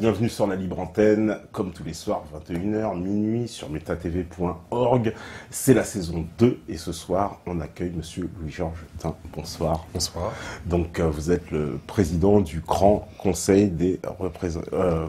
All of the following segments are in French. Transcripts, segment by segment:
bienvenue sur la Libre Antenne, comme tous les soirs, 21h, minuit, sur metatv.org. C'est la saison 2 et ce soir, on accueille Monsieur Louis-Georges Hutin. Bonsoir. Bonsoir. Donc, vous êtes le président du grand conseil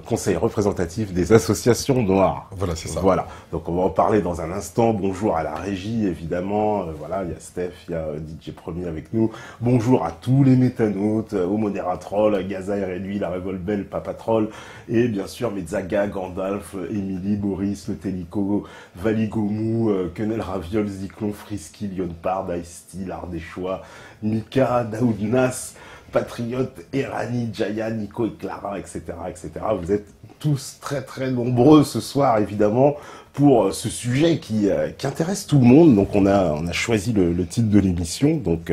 conseil représentatif des associations noires. Voilà, c'est ça. Voilà. Donc, on va en parler dans un instant. Bonjour à la régie, évidemment. Voilà, il y a Steph, il y a DJ Premier avec nous. Bonjour à tous les métanautes, aux modératrolls, à Gaza et lui, la Revolbel, Papatrol, et bien sûr Mezaga, Gandalf, Émilie, Boris, Le Télico, Valigomou, Quenel Raviol, Zyklon, Frisky, Lyonpard, Ice-T, L'Art des Choix, Mika, Daoud Nas, Patriote, Erani, Jaya, Nico et Clara, etc., etc. Vous êtes tous très très nombreux ce soir, évidemment, pour ce sujet qui intéresse tout le monde. Donc on a choisi le titre de l'émission, donc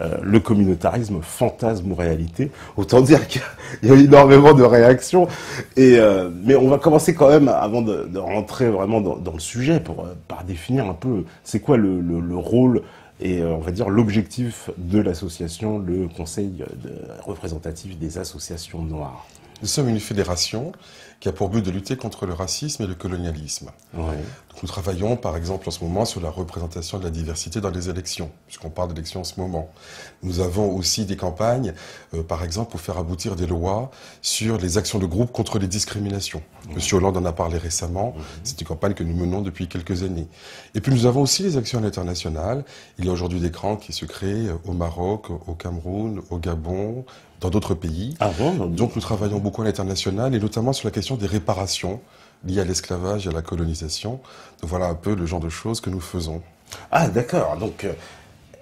le communautarisme, fantasme ou réalité. Autant dire qu'il y a énormément de réactions. Mais on va commencer quand même, avant de rentrer vraiment dans le sujet, par définir un peu c'est quoi le rôle et on va dire l'objectif de l'association, le conseil représentatif des associations noires. Nous sommes une fédération qui a pour but de lutter contre le racisme et le colonialisme. Ouais. Donc, nous travaillons par exemple en ce moment sur la représentation de la diversité dans les élections, puisqu'on parle d'élections en ce moment. Nous avons aussi des campagnes, par exemple, pour faire aboutir des lois sur les actions de groupe contre les discriminations. Monsieur Hollande en a parlé récemment, c'est une campagne que nous menons depuis quelques années. Et puis nous avons aussi les actions internationales. Il y a aujourd'hui des crans qui se créent au Maroc, au Cameroun, au Gabon, dans d'autres pays. Ah bon, donc nous travaillons beaucoup à l'international et notamment sur la question des réparations liées à l'esclavage et à la colonisation. Donc voilà un peu le genre de choses que nous faisons. Ah d'accord, donc...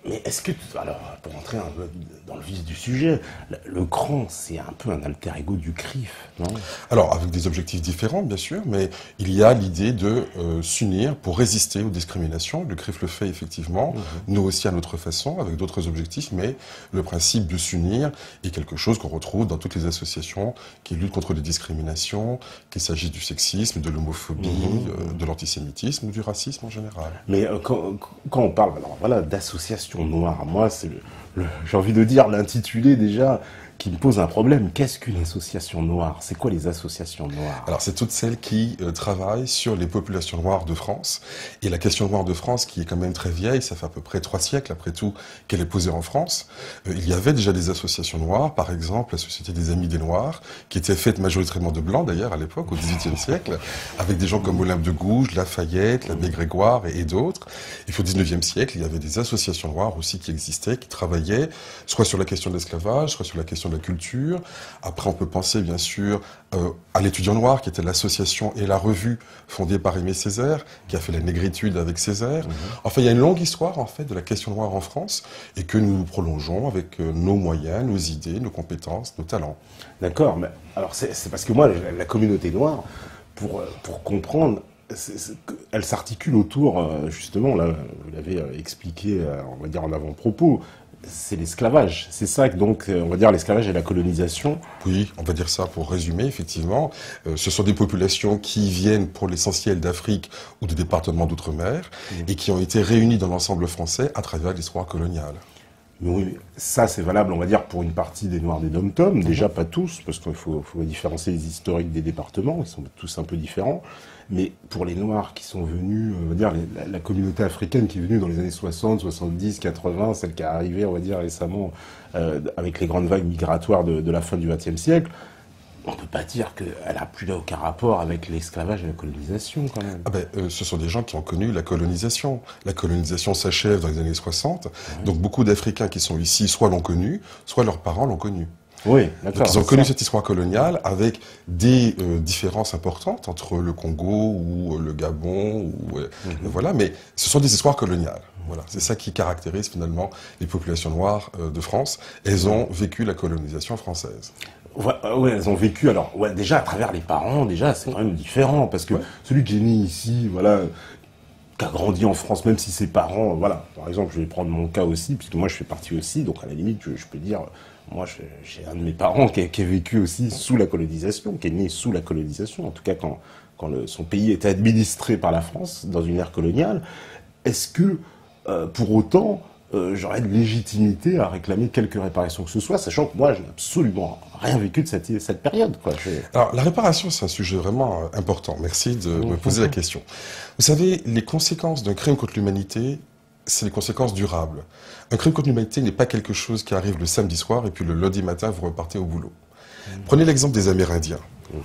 mais est-ce que... Alors, pour entrer un peu dans le vif du sujet, le CRAN, c'est un peu un alter ego du CRIF, non? Alors, avec des objectifs différents, bien sûr, mais il y a l'idée de s'unir pour résister aux discriminations. Le CRIF le fait effectivement, nous aussi à notre façon, avec d'autres objectifs, mais le principe de s'unir est quelque chose qu'on retrouve dans toutes les associations qui luttent contre les discriminations, qu'il s'agisse du sexisme, de l'homophobie, de l'antisémitisme ou du racisme en général. Mais quand on parle, alors voilà, d'association noire, moi, c'est j'ai envie de dire l'intitulé déjà qui me pose un problème. Qu'est-ce qu'une association noire? C'est quoi les associations noires? Alors, c'est toutes celles qui travaillent sur les populations noires de France. Et la question noire de France, qui est quand même très vieille, ça fait à peu près 3 siècles, après tout, qu'elle est posée en France. Il y avait déjà des associations noires, par exemple la Société des Amis des Noirs, qui était faite majoritairement de blancs, d'ailleurs, à l'époque, au XVIIIe siècle, avec des gens comme Olympe de Gouges, Lafayette, l'abbé Grégoire et d'autres. Et puis au XIXe siècle, il y avait des associations noires aussi qui existaient, qui travaillaient soit sur la question de l'esclavage, soit sur la question de la culture. Après, on peut penser, bien sûr, à l'Étudiant Noir, qui était l'association et la revue fondée par Aimé Césaire, qui a fait la négritude avec Césaire. Enfin, il y a une longue histoire, en fait, de la question noire en France, et que nous prolongeons avec nos moyens, nos idées, nos compétences, nos talents. D'accord, mais alors c'est parce que moi, la communauté noire, pour comprendre, elle s'articule autour, justement, là, vous l'avez expliqué, on va dire en avant-propos, c'est l'esclavage. C'est ça, donc, on va dire l'esclavage et la colonisation. Oui, on va dire ça pour résumer, effectivement. Ce sont des populations qui viennent pour l'essentiel d'Afrique ou des départements d'outre-mer et qui ont été réunies dans l'ensemble français à travers l'histoire coloniale. Mais oui, ça c'est valable, on va dire, pour une partie des Noirs des Dom-Tom, déjà pas tous, parce qu'il faut différencier les historiques des départements, ils sont tous un peu différents, mais pour les Noirs qui sont venus, on va dire, la communauté africaine qui est venue dans les années 60, 70, 80, celle qui est arrivée, on va dire, récemment, avec les grandes vagues migratoires de la fin du XXe siècle, on peut pas dire qu'elle a plus aucun rapport avec l'esclavage et la colonisation, quand même. Ah ben, ce sont des gens qui ont connu la colonisation. La colonisation s'achève dans les années 60, donc beaucoup d'Africains qui sont ici, soit l'ont connue, soit leurs parents l'ont connue. Oui, d'accord. Donc, ils ont connu cette histoire coloniale avec des différences importantes entre le Congo ou le Gabon, voilà, mais ce sont des histoires coloniales. Voilà, c'est ça qui caractérise finalement les populations noires de France. Elles ont vécu la colonisation française. Ouais, elles ont vécu, alors, ouais, déjà, à travers les parents, déjà, c'est quand même différent, parce que celui qui est né ici, voilà, qui a grandi en France, même si ses parents, voilà, par exemple, je vais prendre mon cas aussi, puisque moi, je fais partie aussi, donc à la limite, je peux dire, moi, j'ai un de mes parents qui a vécu aussi sous la colonisation, qui est né sous la colonisation, en tout cas, quand son pays était administré par la France, dans une ère coloniale. Est-ce que, pour autant, j'aurais de légitimité à réclamer quelque réparation que ce soit, sachant que moi, je n'ai absolument rien vécu de cette période, quoi. Alors, la réparation, c'est un sujet vraiment important. Merci de me poser la question. Vous savez, les conséquences d'un crime contre l'humanité, c'est les conséquences durables. Un crime contre l'humanité n'est pas quelque chose qui arrive le samedi soir et puis le lundi matin, vous repartez au boulot. Prenez l'exemple des Amérindiens.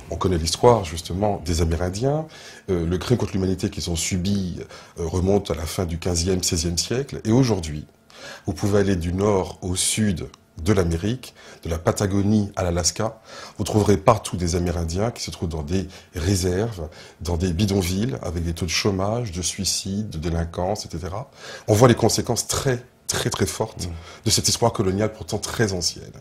On connaît l'histoire, justement, des Amérindiens. Le crime contre l'humanité qu'ils ont subi remonte à la fin du 15e, 16e siècle. Et aujourd'hui, vous pouvez aller du nord au sud de l'Amérique, de la Patagonie à l'Alaska. Vous trouverez partout des Amérindiens qui se trouvent dans des réserves, dans des bidonvilles, avec des taux de chômage, de suicide, de délinquance, etc. On voit les conséquences très fortes de cette histoire coloniale pourtant très ancienne.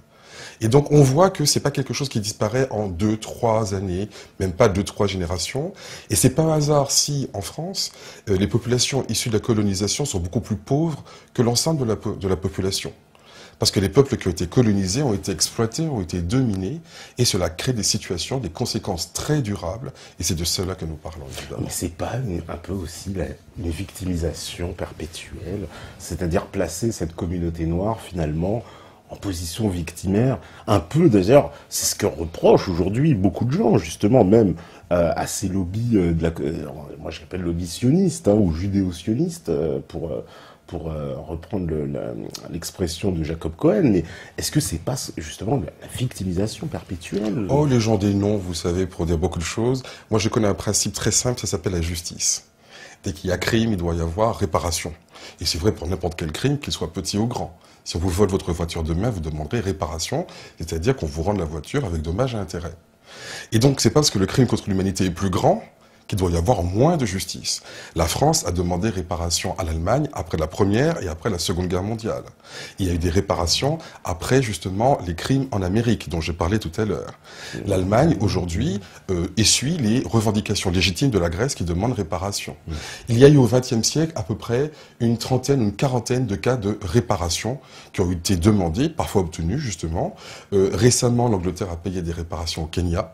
Et donc on voit que c'est pas quelque chose qui disparaît en 2-3 années, même pas 2-3 générations. Et c'est pas un hasard si, en France, les populations issues de la colonisation sont beaucoup plus pauvres que l'ensemble de la population. Parce que les peuples qui ont été colonisés ont été exploités, ont été dominés, et cela crée des situations, des conséquences très durables, et c'est de cela que nous parlons, évidemment. Mais c'est pas un peu aussi une victimisation perpétuelle, c'est-à-dire placer cette communauté noire, finalement, en position victimaire, un peu d'ailleurs, c'est ce que reprochent aujourd'hui beaucoup de gens, justement, même à ces lobbies, moi je l'appelle lobby sioniste, ou judéo-sioniste, pour reprendre l'expression de Jacob Cohen, mais est-ce que c'est pas justement la victimisation perpétuelle? Oh, les gens des noms, vous savez, pour dire beaucoup de choses. Moi, je connais un principe très simple, ça s'appelle la justice. Dès qu'il y a crime, il doit y avoir réparation. Et c'est vrai pour n'importe quel crime, qu'il soit petit ou grand. Si on vous vole votre voiture demain, vous demanderez réparation, c'est-à-dire qu'on vous rende la voiture avec dommages et intérêts. Et donc, c'est pas parce que le crime contre l'humanité est plus grand qu'il doit y avoir moins de justice. La France a demandé réparation à l'Allemagne après la Première et après la Seconde Guerre mondiale. Il y a eu des réparations après, justement, les crimes en Amérique, dont j'ai parlé tout à l'heure. L'Allemagne, aujourd'hui, essuie les revendications légitimes de la Grèce qui demande réparation. Il y a eu au XXe siècle à peu près une trentaine, une quarantaine de cas de réparation qui ont été demandés, parfois obtenus, justement. Récemment, l'Angleterre a payé des réparations au Kenya.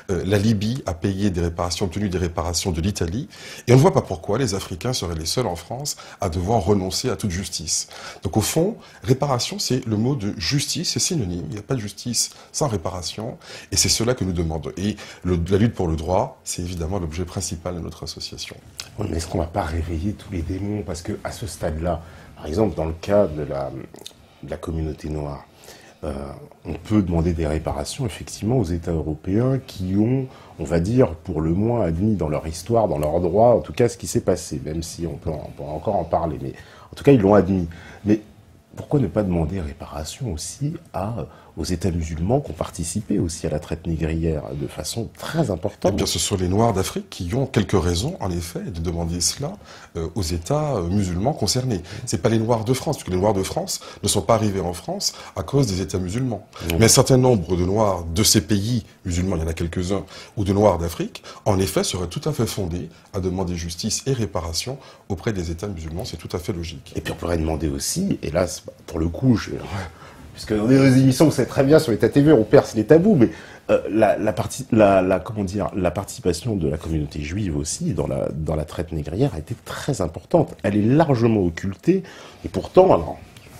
La Libye a payé des réparations, obtenu des réparations de l'Italie. Et on ne voit pas pourquoi les Africains seraient les seuls en France à devoir renoncer à toute justice. Donc au fond, réparation, c'est le mot de justice, c'est synonyme. Il n'y a pas de justice sans réparation. Et c'est cela que nous demandons. Et la lutte pour le droit, c'est évidemment l'objet principal de notre association. Oui, mais est-ce qu'on ne va pas réveiller tous les démons? Parce qu'à ce stade-là, par exemple, dans le cas de la communauté noire, on peut demander des réparations, effectivement, aux États européens qui ont, on va dire, pour le moins admis dans leur histoire, dans leur droit, en tout cas, ce qui s'est passé, même si on peut encore en parler. Mais en tout cas, ils l'ont admis. Mais pourquoi ne pas demander réparation aussi aux États musulmans qui ont participé aussi à la traite négrière de façon très importante? Eh bien, ce sont les Noirs d'Afrique qui ont quelques raisons, en effet, de demander cela aux États musulmans concernés. C'est pas les Noirs de France, parce que les Noirs de France ne sont pas arrivés en France à cause des États musulmans. Mais un certain nombre de Noirs de ces pays musulmans, il y en a quelques-uns, ou de Noirs d'Afrique, en effet, seraient tout à fait fondés à demander justice et réparation auprès des États musulmans. C'est tout à fait logique. Et puis on pourrait demander aussi, et là, pour le coup, puisque dans des émissions, vous savez très bien, sur les TV, on perce les tabous, mais la participation de la communauté juive aussi dans la traite négrière a été très importante. Elle est largement occultée, et pourtant, alors,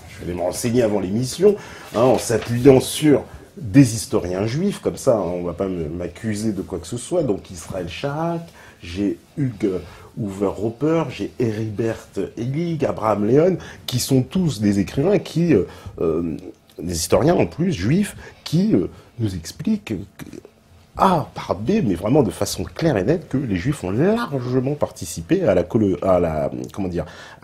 je vais me renseigner avant l'émission, en s'appuyant sur des historiens juifs, comme ça, on ne va pas m'accuser de quoi que ce soit, donc Israël Sharak, j'ai Hugues Hoover-Roper, j'ai Heribert Ellig, Abraham Leon, qui sont tous des écrivains des historiens en plus, juifs, qui nous expliquent par B, mais vraiment de façon claire et nette, que les juifs ont largement participé à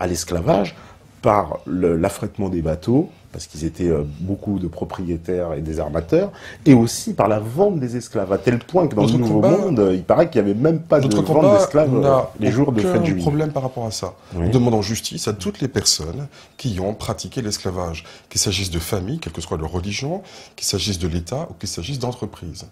l'esclavage par l'affrètement des bateaux, parce qu'ils étaient beaucoup de propriétaires et des armateurs, et aussi par la vente des esclaves, à tel point que dans le Nouveau Monde, il paraît qu'il n'y avait même pas de vente d'esclaves les jours de fête juive. Problème par rapport à ça. Oui. Nous demandons justice à toutes les personnes qui ont pratiqué l'esclavage, qu'il s'agisse de familles, quelle que soit leur religion, qu'il s'agisse de l'État ou qu'il s'agisse d'entreprises.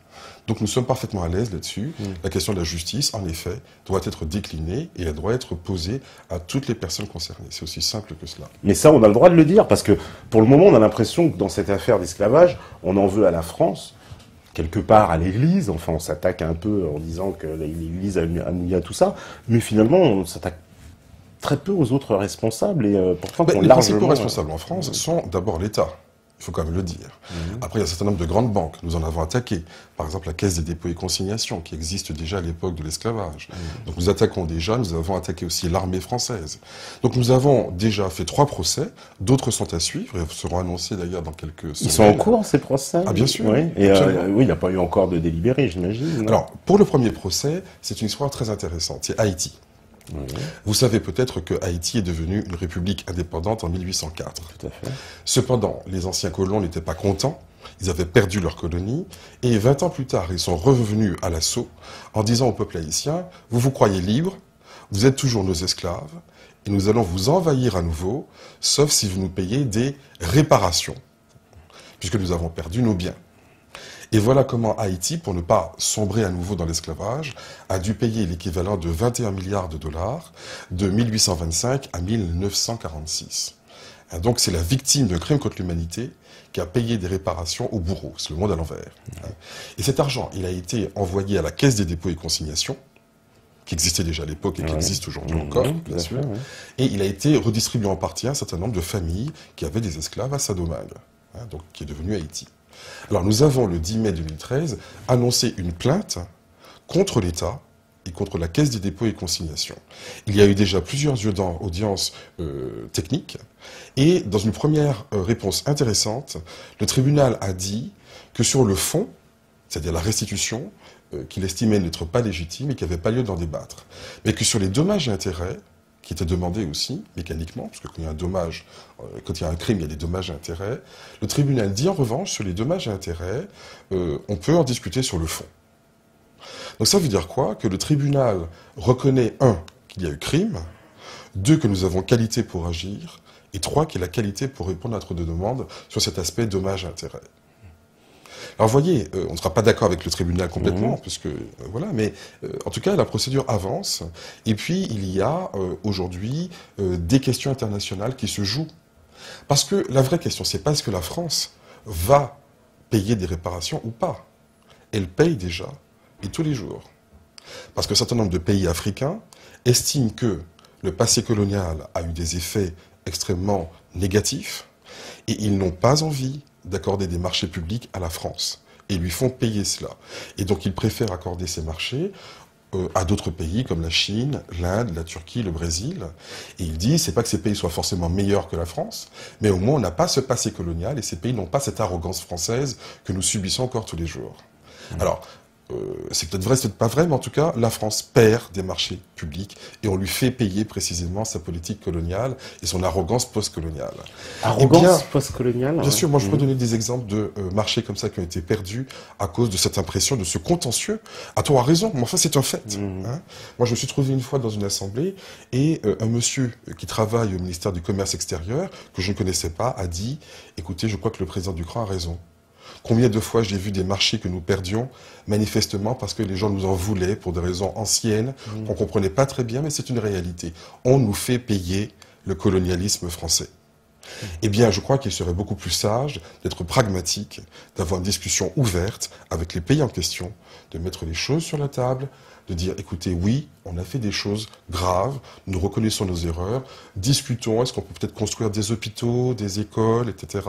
Donc nous sommes parfaitement à l'aise là-dessus. La question de la justice, en effet, doit être déclinée et elle doit être posée à toutes les personnes concernées. C'est aussi simple que cela. Mais ça, on a le droit de le dire, parce que pour le moment, on a l'impression que dans cette affaire d'esclavage, on en veut à la France, quelque part à l'Église, enfin on s'attaque un peu en disant que l'Église a mouillé à tout ça, mais finalement on s'attaque très peu aux autres responsables et pourtant Les principaux responsables en France sont d'abord l'État. Il faut quand même le dire. Après, il y a un certain nombre de grandes banques. Nous en avons attaqué. Par exemple, la Caisse des dépôts et consignations, qui existe déjà à l'époque de l'esclavage. Donc nous attaquons déjà. Nous avons attaqué aussi l'armée française. Donc nous avons déjà fait 3 procès. D'autres sont à suivre et seront annoncés d'ailleurs dans quelques semaines. Ils sont en cours, ces procès? Ah, bien sûr. Oui, et oui, il n'y a pas eu encore de délibéré, j'imagine. Alors, pour le premier procès, c'est une histoire très intéressante. C'est Haïti. Vous savez peut-être que Haïti est devenue une république indépendante en 1804. Tout à fait. Cependant, les anciens colons n'étaient pas contents, ils avaient perdu leur colonie, et 20 ans plus tard, ils sont revenus à l'assaut en disant au peuple haïtien, vous vous croyez libre, vous êtes toujours nos esclaves, et nous allons vous envahir à nouveau, sauf si vous nous payez des réparations, puisque nous avons perdu nos biens. Et voilà comment Haïti, pour ne pas sombrer à nouveau dans l'esclavage, a dû payer l'équivalent de 21 milliards de dollars de 1825 à 1946. Donc c'est la victime d'un crime contre l'humanité qui a payé des réparations aux bourreaux. C'est le monde à l'envers. Et cet argent, il a été envoyé à la Caisse des dépôts et consignations, qui existait déjà à l'époque et qui existe aujourd'hui encore, bien sûr. Et il a été redistribué en partie à un certain nombre de familles qui avaient des esclaves à Saint-Domingue, donc qui est devenu Haïti. Alors nous avons, le 10 mai 2013, annoncé une plainte contre l'État et contre la Caisse des dépôts et consignations. Il y a eu déjà plusieurs audiences techniques, et dans une première réponse intéressante, le tribunal a dit que sur le fond, c'est-à-dire la restitution, qu'il estimait n'être pas légitime et qu'il n'y avait pas lieu d'en débattre, mais que sur les dommages et intérêts, qui étaient demandés aussi, mécaniquement, parce que quand il y a un dommage, quand il y a un crime, il y a des dommages et intérêts. Le tribunal dit en revanche, sur les dommages et intérêts, on peut en discuter sur le fond. Donc ça veut dire quoi? Que le tribunal reconnaît, 1, qu'il y a eu crime, 2, que nous avons qualité pour agir, et 3, qu'il y a la qualité pour répondre à notre demande sur cet aspect dommages et intérêts. Alors vous voyez, on ne sera pas d'accord avec le tribunal complètement, puisque voilà, mais en tout cas la procédure avance. Et puis il y a aujourd'hui des questions internationales qui se jouent, parce que la vraie question, c'est pas est-ce que la France va payer des réparations ou pas. Elle paye déjà, et tous les jours, parce qu'un certain nombre de pays africains estiment que le passé colonial a eu des effets extrêmement négatifs, et ils n'ont pas envie d'accorder des marchés publics à la France, et lui font payer cela. Et donc ils préfèrent accorder ces marchés à d'autres pays comme la Chine, l'Inde, la Turquie, le Brésil. Et il dit, c'est pas que ces pays soient forcément meilleurs que la France, mais au moins on n'a pas ce passé colonial, et ces pays n'ont pas cette arrogance française que nous subissons encore tous les jours. Alors, c'est peut-être vrai, c'est peut-être pas vrai, mais en tout cas, la France perd des marchés publics et on lui fait payer précisément sa politique coloniale et son arrogance post-coloniale. Arrogance post-coloniale? Bien sûr, moi je peux donner des exemples de marchés comme ça qui ont été perdus à cause de cette impression, de ce contentieux. À toi, raison, mais enfin c'est un fait. Hein. Moi je me suis trouvé une fois dans une assemblée et un monsieur qui travaille au ministère du Commerce extérieur, que je ne connaissais pas, a dit, écoutez, je crois que le président Ducrot a raison. Combien de fois j'ai vu des marchés que nous perdions, manifestement parce que les gens nous en voulaient pour des raisons anciennes, qu'on ne comprenait pas très bien, mais c'est une réalité. On nous fait payer le colonialisme français. Eh bien, je crois qu'il serait beaucoup plus sage d'être pragmatique, d'avoir une discussion ouverte avec les pays en question, de mettre les choses sur la table, de dire, écoutez, oui, on a fait des choses graves, nous reconnaissons nos erreurs, discutons, est-ce qu'on peut peut-être construire des hôpitaux, des écoles, etc.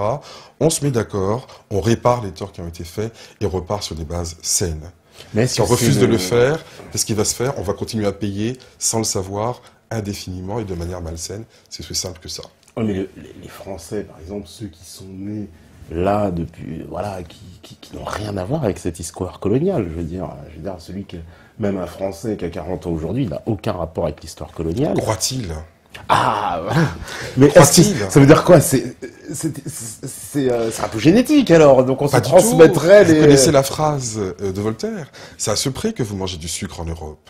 On se met d'accord, on répare les torts qui ont été faits et on repart sur des bases saines. Mais si on refuse de le faire, qu'est-ce qui va se faire? On va continuer à payer sans le savoir, indéfiniment et de manière malsaine. C'est aussi simple que ça. Oh, mais les Français, par exemple, ceux qui sont nés là depuis, voilà, qui n'ont rien à voir avec cette histoire coloniale, je veux dire celui qui, même un Français qui a 40 ans aujourd'hui, il n'a aucun rapport avec l'histoire coloniale. Croit-il? Ah, voilà. Mais ça veut dire quoi? C'est un peu génétique alors, donc on se transmettrait Vous connaissez la phrase de Voltaire, c'est à ce prix que vous mangez du sucre en Europe.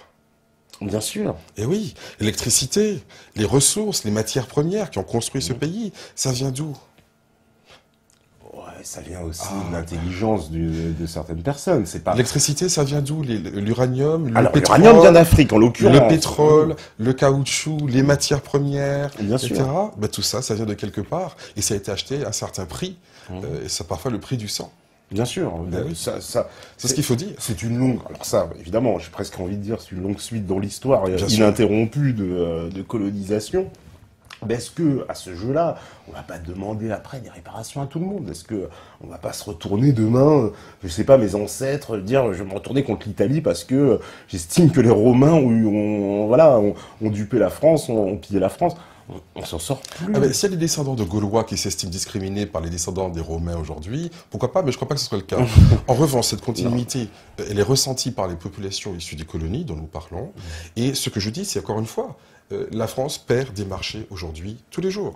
Bien sûr. Et oui, l'électricité, les ressources, les matières premières qui ont construit ce pays, ça vient d'où? Ouais, ça vient aussi de l'intelligence de certaines personnes. C'est pas. L'électricité, ça vient d'où? L'uranium, le pétrole. L'uranium vient d'Afrique, en l'occurrence. Le pétrole, le caoutchouc, les matières premières, bien etc. Sûr. Ben, tout ça, ça vient de quelque part. Et ça a été acheté à un certain prix. Et c'est parfois le prix du sang. Bien sûr, Ben oui. ça, C'est ce qu'il faut dire. c'est une longue. Alors ça, évidemment, j'ai presque envie de dire, c'est une longue suite dans l'histoire Bien sûr. ininterrompue de colonisation. Mais est-ce que, à ce jeu-là, on va pas demander après des réparations à tout le monde? Est-ce que on va pas se retourner demain, je sais pas, mes ancêtres, dire je vais me retourner contre l'Italie parce que j'estime que les Romains voilà, ont dupé la France, ont pillé la France. On s'en sort plus. Ah ben, s'il y a des descendants de Gaulois qui s'estiment discriminés par les descendants des Romains aujourd'hui, pourquoi pas, mais je ne crois pas que ce soit le cas. En revanche, cette continuité, elle est ressentie par les populations issues des colonies dont nous parlons. Et ce que je dis, c'est encore une fois, la France perd des marchés aujourd'hui tous les jours.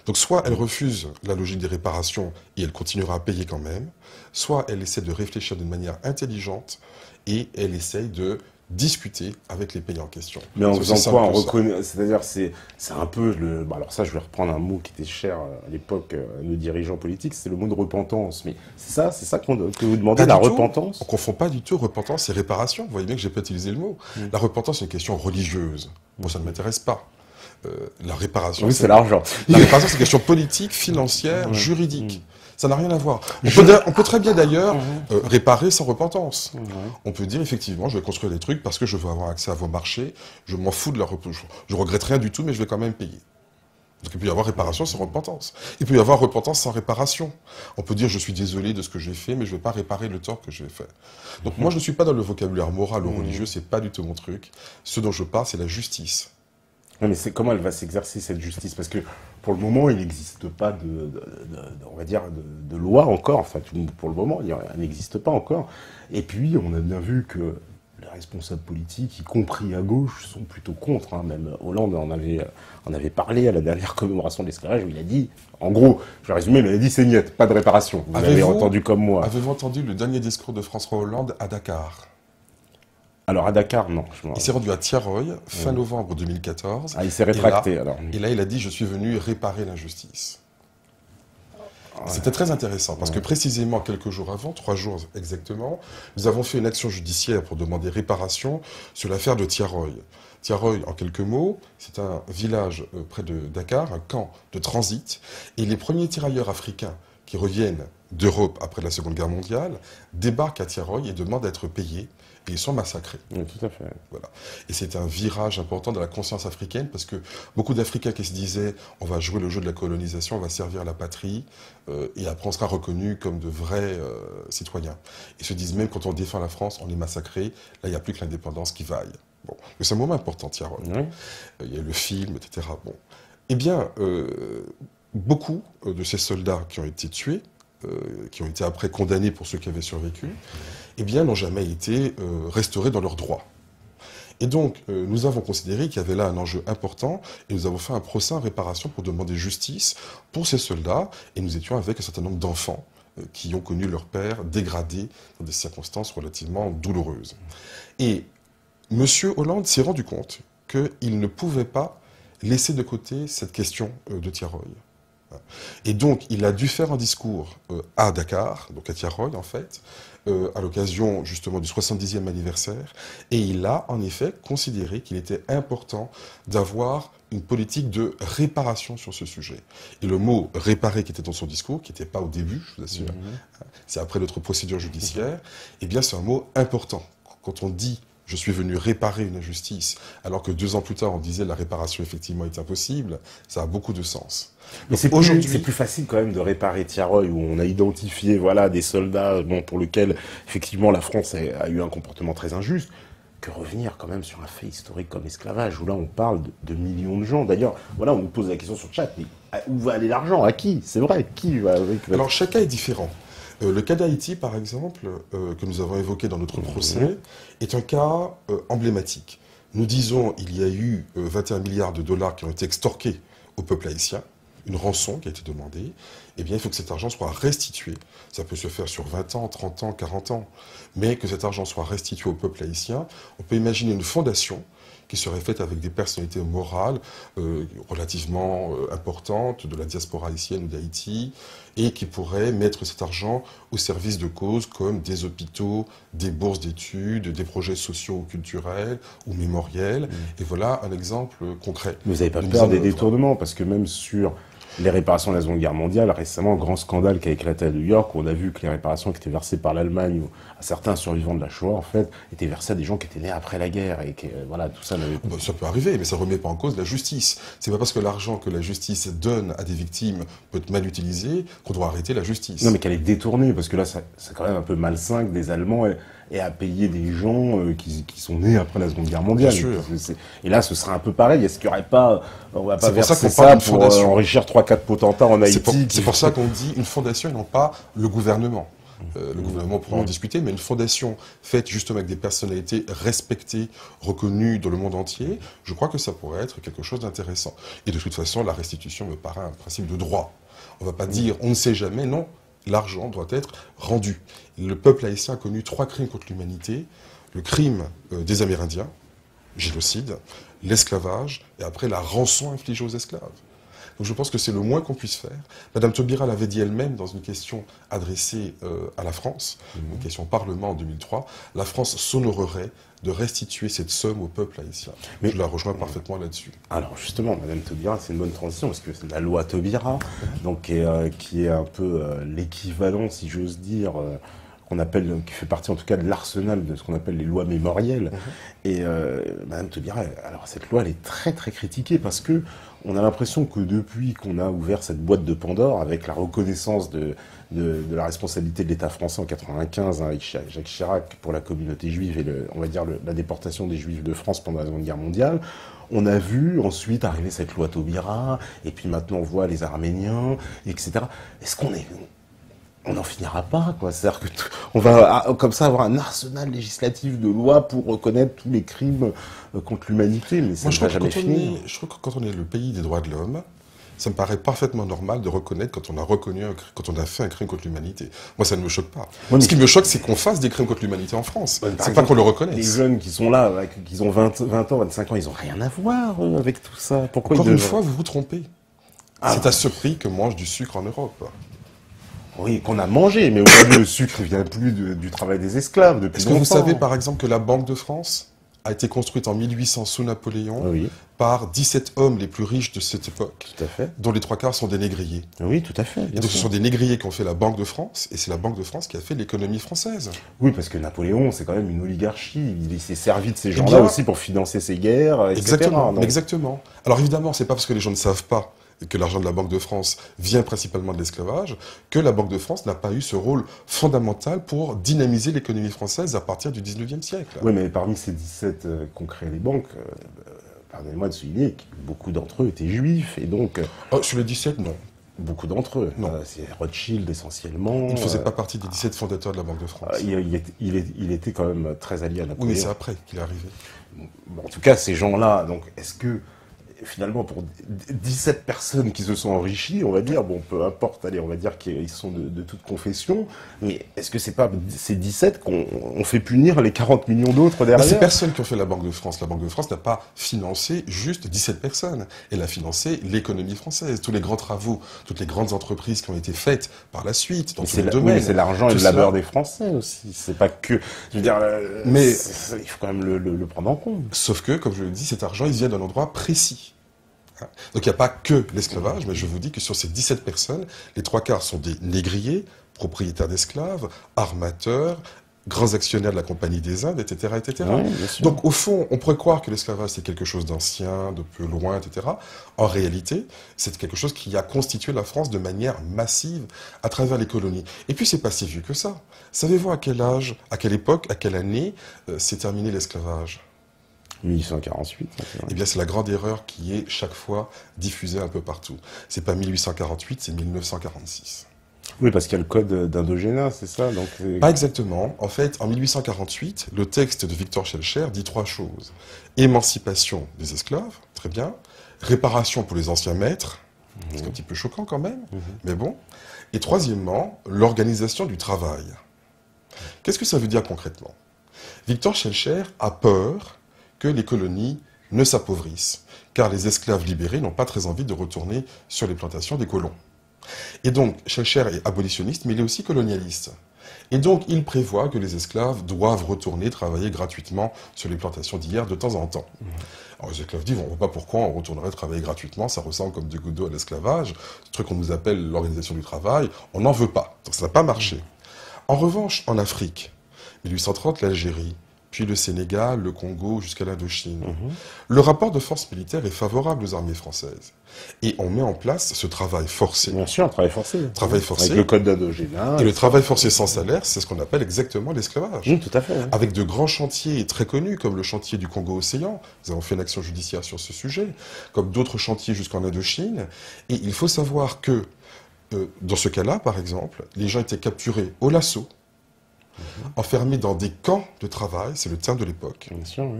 Donc soit elle refuse la logique des réparations et elle continuera à payer quand même, soit elle essaie de réfléchir d'une manière intelligente et elle essaye de discuter avec les pays en question. Mais en C'est aussi faisant quoi? simple que ça. C'est-à-dire, c'est un peu le. Bah, alors ça, je vais reprendre un mot qui était cher à l'époque à nos dirigeants politiques, c'est le mot de repentance. Mais c'est ça que vous demandez, Pas la du tout. repentance? On confond pas du tout repentance et réparation. Vous voyez bien que j'ai pas utilisé le mot. La repentance, c'est une question religieuse. Bon, ça ne m'intéresse pas. La réparation, Oui, c'est l'argent. la réparation, c'est une question politique, financière, juridique. Ça n'a rien à voir. On peut très bien d'ailleurs réparer sans repentance. On peut dire effectivement, je vais construire des trucs parce que je veux avoir accès à vos marchés. Je m'en fous de la repentance. Je regrette rien du tout, mais je vais quand même payer. Donc il peut y avoir réparation sans repentance. Il peut y avoir repentance sans réparation. On peut dire je suis désolé de ce que j'ai fait, mais je ne vais pas réparer le tort que j'ai fait. Donc moi je ne suis pas dans le vocabulaire moral ou religieux, c'est pas du tout mon truc. Ce dont je parle, c'est la justice. Non, mais comment elle va s'exercer cette justice? Parce que pour le moment, il n'existe pas on va dire, de loi encore. Enfin, pour le moment, elle n'existe pas encore. Et puis, on a bien vu que les responsables politiques, y compris à gauche, sont plutôt contre. Hein. Même Hollande en avait parlé à la dernière commémoration de l'esclavage où il a dit, en gros, je vais résumer, mais il a dit c'est niet, pas de réparation. Vous l'avez entendu comme moi. Avez-vous entendu le dernier discours de François Hollande à Dakar? Alors à Dakar, non. Il s'est rendu à Tiaroy, fin novembre 2014. Ah, il s'est rétracté, alors. Et là, il a dit « Je suis venu réparer l'injustice ». C'était très intéressant, parce que précisément quelques jours avant, 3 jours exactement, nous avons fait une action judiciaire pour demander réparation sur l'affaire de Tiaroy. Tiaroy, en quelques mots, c'est un village près de Dakar, un camp de transit, et les premiers tirailleurs africains qui reviennent d'Europe après la Seconde Guerre mondiale débarquent à Tiaroy et demandent à être payés. Et ils sont massacrés. Oui, tout à fait. Voilà. Et c'est un virage important dans la conscience africaine parce que beaucoup d'Africains qui se disaient on va jouer le jeu de la colonisation, on va servir la patrie et après on sera reconnu comme de vrais citoyens. Ils se disent même quand on défend la France, on est massacré, là il n'y a plus que l'indépendance qui vaille. Bon. C'est un moment important, Tiaroy. Oui. Il y a le film, etc. Bon. Eh bien, beaucoup de ces soldats qui ont été tués, qui ont été après condamnés pour ceux qui avaient survécu, eh bien, n'ont jamais été restaurés dans leurs droits. Et donc, nous avons considéré qu'il y avait là un enjeu important, et nous avons fait un procès en réparation pour demander justice pour ces soldats, et nous étions avec un certain nombre d'enfants qui ont connu leur père dégradé dans des circonstances relativement douloureuses. Et M. Hollande s'est rendu compte qu'il ne pouvait pas laisser de côté cette question de Tiaroy. Et donc, il a dû faire un discours à Dakar, donc à Tiaroy en fait, à l'occasion justement du 70e anniversaire, et il a en effet considéré qu'il était important d'avoir une politique de réparation sur ce sujet. Et le mot « réparer » qui était dans son discours, qui n'était pas au début, je vous assure, c'est après notre procédure judiciaire, eh bien c'est un mot important. Quand on dit je suis venu réparer une injustice, alors que 2 ans plus tard, on disait la réparation effectivement est impossible, ça a beaucoup de sens. Mais c'est plus facile quand même de réparer Tiaroy, où on a identifié voilà, des soldats pour lesquels effectivement la France a eu un comportement très injuste, que revenir quand même sur un fait historique comme l'esclavage, où là on parle de millions de gens. D'ailleurs, voilà, on nous pose la question sur le chat, mais où va aller l'argent? À qui? C'est vrai, qui va avec... Alors chaque cas est différent. Le cas d'Haïti, par exemple, que nous avons évoqué dans notre procès, est un cas emblématique. Nous disons il y a eu 21 milliards de dollars qui ont été extorqués au peuple haïtien, une rançon qui a été demandée, eh bien il faut que cet argent soit restitué. Ça peut se faire sur 20 ans, 30 ans, 40 ans, mais que cet argent soit restitué au peuple haïtien. On peut imaginer une fondation qui serait faite avec des personnalités morales relativement importantes de la diaspora haïtienne ou d'Haïti, et qui pourrait mettre cet argent au service de causes comme des hôpitaux, des bourses d'études, des projets sociaux ou culturels ou mémoriels. Et voilà un exemple concret. Mais vous n'avez pas peur des détournements, parce que même sur Les réparations de la Seconde Guerre mondiale, récemment, grand scandale qui a éclaté à New York, où on a vu que les réparations qui étaient versées par l'Allemagne à certains survivants de la Shoah, en fait, étaient versées à des gens qui étaient nés après la guerre, et que, voilà, tout ça n'avait pas... Ça peut arriver, mais ça ne remet pas en cause la justice. C'est pas parce que l'argent que la justice donne à des victimes peut être mal utilisé qu'on doit arrêter la justice. Non, mais qu'elle est détournée, parce que là, c'est quand même un peu malsain que des Allemands aient à payer des gens qui sont nés après la Seconde Guerre mondiale. Bien sûr. Et là, ce serait un peu pareil. Est-ce qu'il n'y aurait pas... On va pas C'est pour ça verser qu'on parle ça d'une pour fondation. enrichir 3-4 potentats en Haïti. C'est pour ça qu'on dit une fondation et non pas le gouvernement. Le gouvernement pourra en discuter, mais une fondation faite justement avec des personnalités respectées, reconnues dans le monde entier, je crois que ça pourrait être quelque chose d'intéressant. Et de toute façon, la restitution me paraît un principe de droit. On ne va pas dire on ne sait jamais, non. L'argent doit être rendu. Le peuple haïtien a connu 3 crimes contre l'humanité. Le crime des Amérindiens, génocide, l'esclavage, et après la rançon infligée aux esclaves. Donc je pense que c'est le moins qu'on puisse faire. Madame Taubira l'avait dit elle-même dans une question adressée à la France, une question au Parlement en 2003, la France s'honorerait de restituer cette somme au peuple haïtien. Mais je la rejoins parfaitement là-dessus. Alors justement, Madame Taubira, c'est une bonne transition, parce que c'est la loi Taubira, donc, qui est un peu l'équivalent, si j'ose dire, qui fait partie en tout cas de l'arsenal de ce qu'on appelle les lois mémorielles. Et Madame Taubira, alors cette loi, elle est très très critiquée, parce que on a l'impression que depuis qu'on a ouvert cette boîte de Pandore, avec la reconnaissance de la responsabilité de l'État français en 95, hein, avec Jacques Chirac pour la communauté juive et on va dire la déportation des Juifs de France pendant la Seconde Guerre mondiale, on a vu ensuite arriver cette loi Taubira, et puis maintenant on voit les Arméniens, etc. Est-ce on n'en finira pas, quoi. C'est-à-dire qu'on va comme ça avoir un arsenal législatif de lois pour reconnaître tous les crimes contre l'humanité, mais ça ne va jamais finir. Je trouve que quand on est le pays des droits de l'homme, ça me paraît parfaitement normal de reconnaître quand on a fait un crime contre l'humanité. Moi, ça ne me choque pas. Ce qui me choque, c'est qu'on fasse des crimes contre l'humanité en France. C'est pas qu'on le reconnaisse. Les jeunes qui sont là, qui ont 20 ans, 25 ans, ils n'ont rien à voir avec tout ça. Pourquoi Encore une fois, vous vous trompez. C'est à ce prix que mange du sucre en Europe. Oui, qu'on a mangé, mais aujourd'hui, le sucre ne vient plus du travail des esclaves depuis longtemps. Est-ce que vous savez, par exemple, que la Banque de France a été construite en 1800 sous Napoléon par 17 hommes les plus riches de cette époque, tout à fait, dont les 3/4 sont des négriers. Oui, tout à fait. Et donc ce sont des négriers qui ont fait la Banque de France, et c'est la Banque de France qui a fait l'économie française. Oui, parce que Napoléon, c'est quand même une oligarchie. Il s'est servi de ces gens-là aussi pour financer ses guerres, etc. Exactement, exactement. Alors évidemment, c'est pas parce que les gens ne savent pas que l'argent de la Banque de France vient principalement de l'esclavage, que la Banque de France n'a pas eu ce rôle fondamental pour dynamiser l'économie française à partir du 19e siècle. Oui, mais parmi ces 17 qu'ont créé les banques, pardonnez-moi de souligner que beaucoup d'entre eux étaient juifs, et donc... sur les 17, non. Beaucoup d'entre eux. Non. C'est Rothschild essentiellement. Il ne faisait pas partie des 17 fondateurs de la Banque de France. Il était quand même très allié à Napoléon. Oui, mais c'est après qu'il est arrivé. Bon, en tout cas, ces gens-là, donc, est-ce que finalement, pour 17 personnes qui se sont enrichies, on va dire, bon, peu importe, allez, on va dire qu'ils sont de toute confession, mais est-ce que c'est pas ces 17 qu'on fait punir les 40 millions d'autres derrière? Ces personnes qui ont fait la Banque de France n'a pas financé juste 17 personnes. Elle a financé l'économie française, tous les grands travaux, toutes les grandes entreprises qui ont été faites par la suite, dans tous les domaines. Oui, c'est l'argent et le labeur des Français aussi. C'est pas que, je veux dire, mais il faut quand même le prendre en compte. Sauf que, comme je le dis, cet argent, il vient d'un endroit précis. Donc il n'y a pas que l'esclavage, mais je vous dis que sur ces 17 personnes, les 3/4 sont des négriers, propriétaires d'esclaves, armateurs, grands actionnaires de la Compagnie des Indes, etc. etc. Oui, donc au fond, on pourrait croire que l'esclavage c'est quelque chose d'ancien, de peu loin, etc. En réalité, c'est quelque chose qui a constitué la France de manière massive à travers les colonies. Et puis c'est pas si vieux que ça. Savez-vous à quel âge, à quelle époque, à quelle année s'est terminé l'esclavage ? 1848. Eh bien, c'est la grande erreur qui est chaque fois diffusée un peu partout. C'est pas 1848, c'est 1946. Oui, parce qu'il y a le code d'Indogéna, c'est ça donc Pas exactement. En fait, en 1848, le texte de Victor Schœlcher dit 3 choses. Émancipation des esclaves, très bien. Réparation pour les anciens maîtres, c'est un petit peu choquant quand même, mais bon. Et troisièmement, l'organisation du travail. Qu'est-ce que ça veut dire concrètement? Victor Schœlcher a peur que les colonies ne s'appauvrissent, car les esclaves libérés n'ont pas très envie de retourner sur les plantations des colons. Et donc, Schœlcher est abolitionniste, mais il est aussi colonialiste. Et donc, il prévoit que les esclaves doivent retourner travailler gratuitement sur les plantations d'hier de temps en temps. Alors les esclaves disent, on ne voit pas pourquoi on retournerait travailler gratuitement, ça ressemble comme du gouttes à l'esclavage, ce truc qu'on nous appelle l'organisation du travail, on n'en veut pas. Donc ça n'a pas marché. En revanche, en Afrique, 1830, l'Algérie, puis le Sénégal, le Congo, jusqu'à l'Indochine. Le rapport de force militaire est favorable aux armées françaises. Et on met en place ce travail forcé. Bien sûr, un travail forcé. Travail forcé. Avec le code d'Indochine. Et le travail forcé sans salaire, c'est ce qu'on appelle exactement l'esclavage. Tout à fait. Ouais. Avec de grands chantiers très connus, comme le chantier du Congo-Océan. Nous avons fait une action judiciaire sur ce sujet, comme d'autres chantiers jusqu'en Indochine. Et il faut savoir que, dans ce cas-là, par exemple, les gens étaient capturés au lasso, enfermés dans des camps de travail, c'est le terme de l'époque. Bien sûr, oui.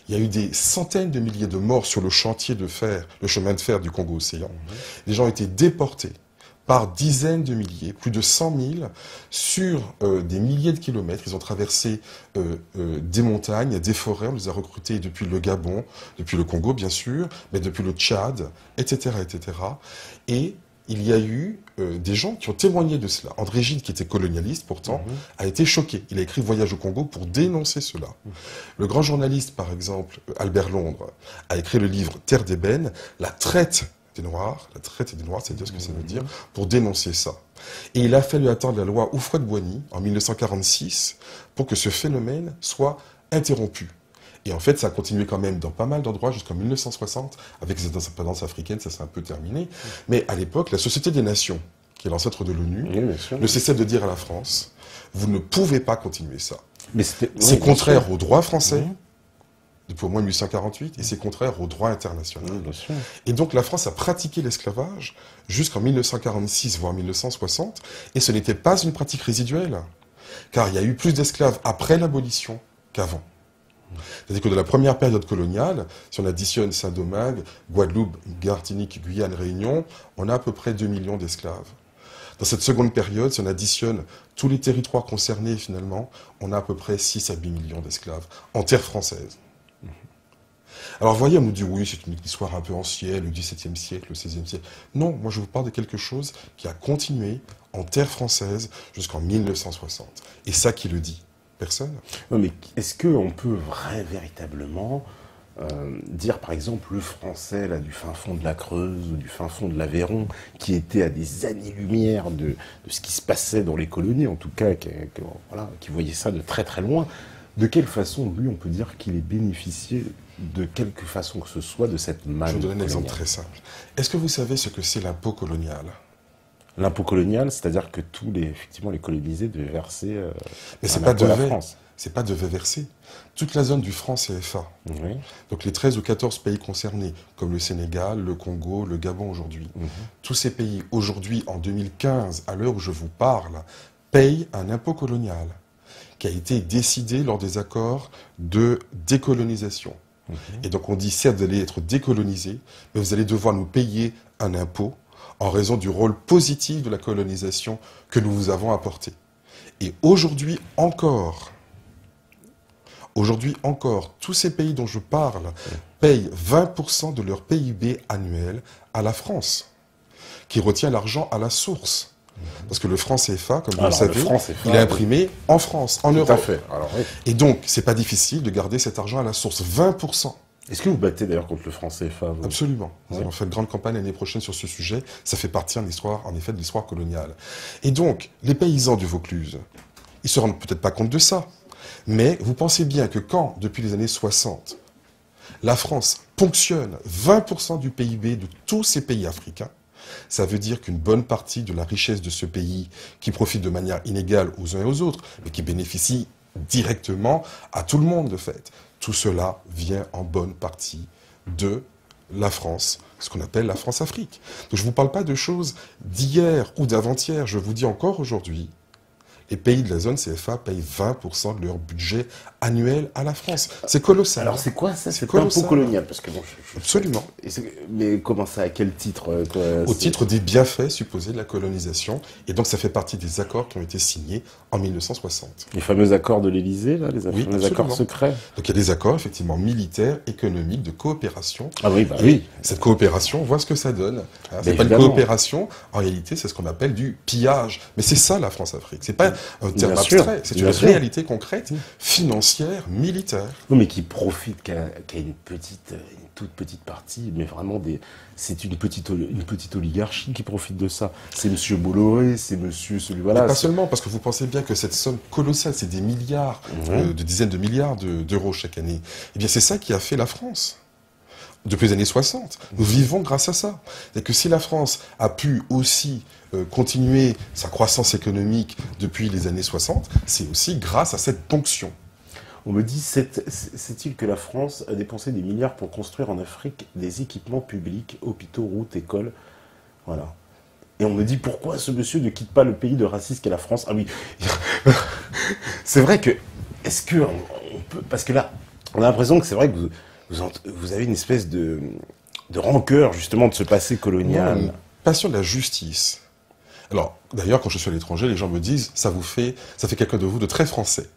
Il y a eu des centaines de milliers de morts sur le chantier de fer, le chemin de fer du Congo-Océan. Les gens ont été déportés par dizaines de milliers, plus de 100 000, sur des milliers de kilomètres. Ils ont traversé des montagnes, des forêts. On les a recrutés depuis le Gabon, depuis le Congo, bien sûr, mais depuis le Tchad, etc., etc. Et il y a eu des gens qui ont témoigné de cela. André Gide, qui était colonialiste pourtant, a été choqué. Il a écrit Voyage au Congo pour dénoncer cela. Le grand journaliste, par exemple, Albert Londres, a écrit le livre Terre d'ébène, la traite des Noirs, c'est dire ce que ça veut dire, pour dénoncer ça. Et il a fallu attendre la loi Houphouët-Boigny en 1946 pour que ce phénomène soit interrompu. Et en fait, ça a continué quand même dans pas mal d'endroits jusqu'en 1960, avec les indépendances africaines, ça s'est un peu terminé. Mais à l'époque, la Société des Nations, qui est l'ancêtre de l'ONU, ne cessait de dire à la France, vous ne pouvez pas continuer ça. C'est contraire au droit français, depuis au moins 1848, et c'est contraire au droit international. Et donc la France a pratiqué l'esclavage jusqu'en 1946, voire 1960, et ce n'était pas une pratique résiduelle, car il y a eu plus d'esclaves après l'abolition qu'avant. C'est-à-dire que de la première période coloniale, si on additionne Saint-Domingue, Guadeloupe, Martinique, Guyane, Réunion, on a à peu près 2 millions d'esclaves. Dans cette seconde période, si on additionne tous les territoires concernés, finalement, on a à peu près 6 à 8 millions d'esclaves en terre française. Alors, vous voyez, on nous dit, oui, c'est une histoire un peu ancienne, le XVIIe siècle, le XVIe siècle. Non, moi, je vous parle de quelque chose qui a continué en terre française jusqu'en 1960. Et ça, qui le dit? Personne. Non, mais est-ce qu'on peut véritablement dire, par exemple, le français là, du fin fond de la Creuse ou du fin fond de l'Aveyron, qui était à des années-lumière de ce qui se passait dans les colonies, en tout cas, qui voyait ça de très très loin, de quelle façon, lui, on peut dire qu'il ait bénéficié de quelque façon que ce soit de cette manne? Je vous donne un exemple très simple. Est-ce que vous savez ce que c'est l'impôt colonial? L'impôt colonial, c'est-à-dire que effectivement, les colonisés devaient verser mais c'est pas la France. C'est pas devait verser. Toute la zone du franc CFA. Donc les 13 ou 14 pays concernés, comme le Sénégal, le Congo, le Gabon aujourd'hui. Tous ces pays, aujourd'hui, en 2015, à l'heure où je vous parle, payent un impôt colonial qui a été décidé lors des accords de décolonisation. Et donc on dit, certes, vous allez être décolonisés, mais vous allez devoir nous payer un impôt en raison du rôle positif de la colonisation que nous vous avons apporté. Et aujourd'hui encore, tous ces pays dont je parle payent 20% de leur PIB annuel à la France, qui retient l'argent à la source. Parce que le franc CFA, comme vous le savez, il est imprimé en France, en Europe. Tout à fait. Alors, oui. Et donc, c'est pas difficile de garder cet argent à la source, 20%. Est-ce que vous battez d'ailleurs contre le franc CFA? Absolument. Nous allons faire une grande campagne l'année prochaine sur ce sujet. Ça fait partie, en effet, de l'histoire coloniale. Et donc, les paysans du Vaucluse, ils se rendent peut-être pas compte de ça. Mais vous pensez bien que quand, depuis les années 60, la France ponctionne 20% du PIB de tous ces pays africains, ça veut dire qu'une bonne partie de la richesse de ce pays, qui profite de manière inégale aux uns et aux autres, mais qui bénéficie directement à tout le monde, de fait, tout cela vient en bonne partie de la France, ce qu'on appelle la France-Afrique. Donc je ne vous parle pas de choses d'hier ou d'avant-hier, je vous dis encore aujourd'hui, les pays de la zone CFA payent 20% de leur budget annuel à la France. C'est colossal. Alors c'est quoi ça? C'est impôt colonial, parce que bon, absolument. Mais comment ça? À quel titre? Au titre des bienfaits supposés de la colonisation. Et donc ça fait partie des accords qui ont été signés en 1960. Les fameux accords de l'Élysée, là, les accords secrets. Donc il y a des accords effectivement militaires, économiques, de coopération. Ah oui, bah oui. Cette coopération, on voit ce que ça donne. C'est pas une coopération, en réalité c'est ce qu'on appelle du pillage. Mais c'est ça la France-Afrique. C'est pas un terme Bien sûr, abstrait, c'est une bien sûr. réalité concrète, financière, militaire. Oui, mais qui profite qu'à une toute petite partie, mais vraiment c'est une petite oligarchie qui profite de ça. C'est Monsieur Bolloré, c'est Monsieur celui, Et voilà. pas seulement, parce que vous pensez bien que cette somme colossale, c'est des milliards, de dizaines de milliards d'euros chaque année. Eh bien, c'est ça qui a fait la France. Depuis les années 60. Nous vivons grâce à ça. Et que si la France a pu aussi continuer sa croissance économique depuis les années 60, c'est aussi grâce à cette ponction. On me dit, c'est-il que la France a dépensé des milliards pour construire en Afrique des équipements publics, hôpitaux, routes, écoles, voilà. Et on me dit, pourquoi ce monsieur ne quitte pas le pays de racisme qu'est la France? Ah oui, c'est vrai que, est-ce que on peut, parce que là, on a l'impression que c'est vrai que vous avez une espèce de rancœur, justement, de ce passé colonial. Une passion de la justice. Alors, d'ailleurs, quand je suis à l'étranger, les gens me disent, ça fait quelqu'un de vous de très français.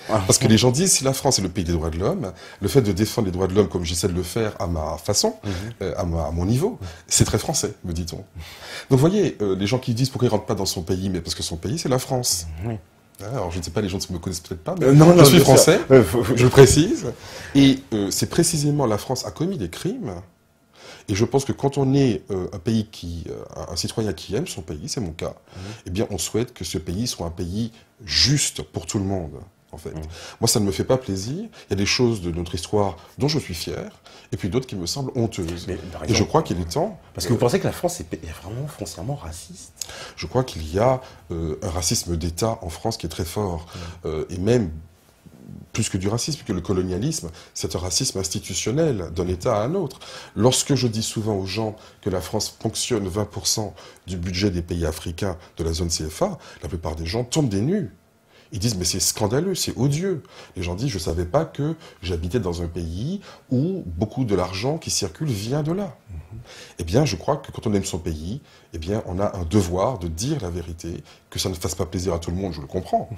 Parce que les gens disent, si la France est le pays des droits de l'homme, le fait de défendre les droits de l'homme comme j'essaie de le faire à ma façon, à mon niveau, c'est très français, me dit-on. Donc vous voyez, les gens qui disent pourquoi ils rentrent pas dans son pays, mais parce que son pays, c'est la France. Alors je ne sais pas, les gens ne me connaissent peut-être pas, mais je suis français, je le précise. Et c'est précisément la France a commis des crimes. Et je pense que quand on est un pays un citoyen qui aime son pays, c'est mon cas, eh bien on souhaite que ce pays soit un pays juste pour tout le monde. En fait. Moi, ça ne me fait pas plaisir. Il y a des choses de notre histoire dont je suis fier, et puis d'autres qui me semblent honteuses. Mais, exemple, et je crois qu'il est temps... Parce que vous pensez que la France est vraiment foncièrement raciste? Je crois qu'il y a un racisme d'État en France qui est très fort. Et même, plus que du racisme, que le colonialisme, c'est un racisme institutionnel d'un État à un autre. Lorsque je dis souvent aux gens que la France ponctionne 20% du budget des pays africains de la zone CFA, la plupart des gens tombent des nues. Ils disent, mais c'est scandaleux, c'est odieux. Les gens disent, je ne savais pas que j'habitais dans un pays où beaucoup de l'argent qui circule vient de là. Eh bien, je crois que quand on aime son pays, eh bien, on a un devoir de dire la vérité, que ça ne fasse pas plaisir à tout le monde, je le comprends.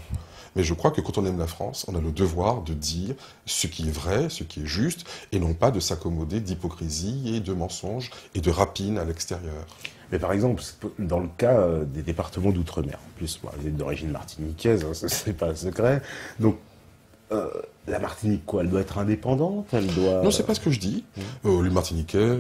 Mais je crois que quand on aime la France, on a le devoir de dire ce qui est vrai, ce qui est juste, et non pas de s'accommoder d'hypocrisie et de mensonges et de rapines à l'extérieur. Mais par exemple, dans le cas des départements d'outre-mer, en plus, vous êtes d'origine martiniquaise, hein, c'est pas un secret. Donc, la Martinique, quoi, elle doit être indépendante, elle doit... Non, c'est pas ce que je dis. Les Martiniquais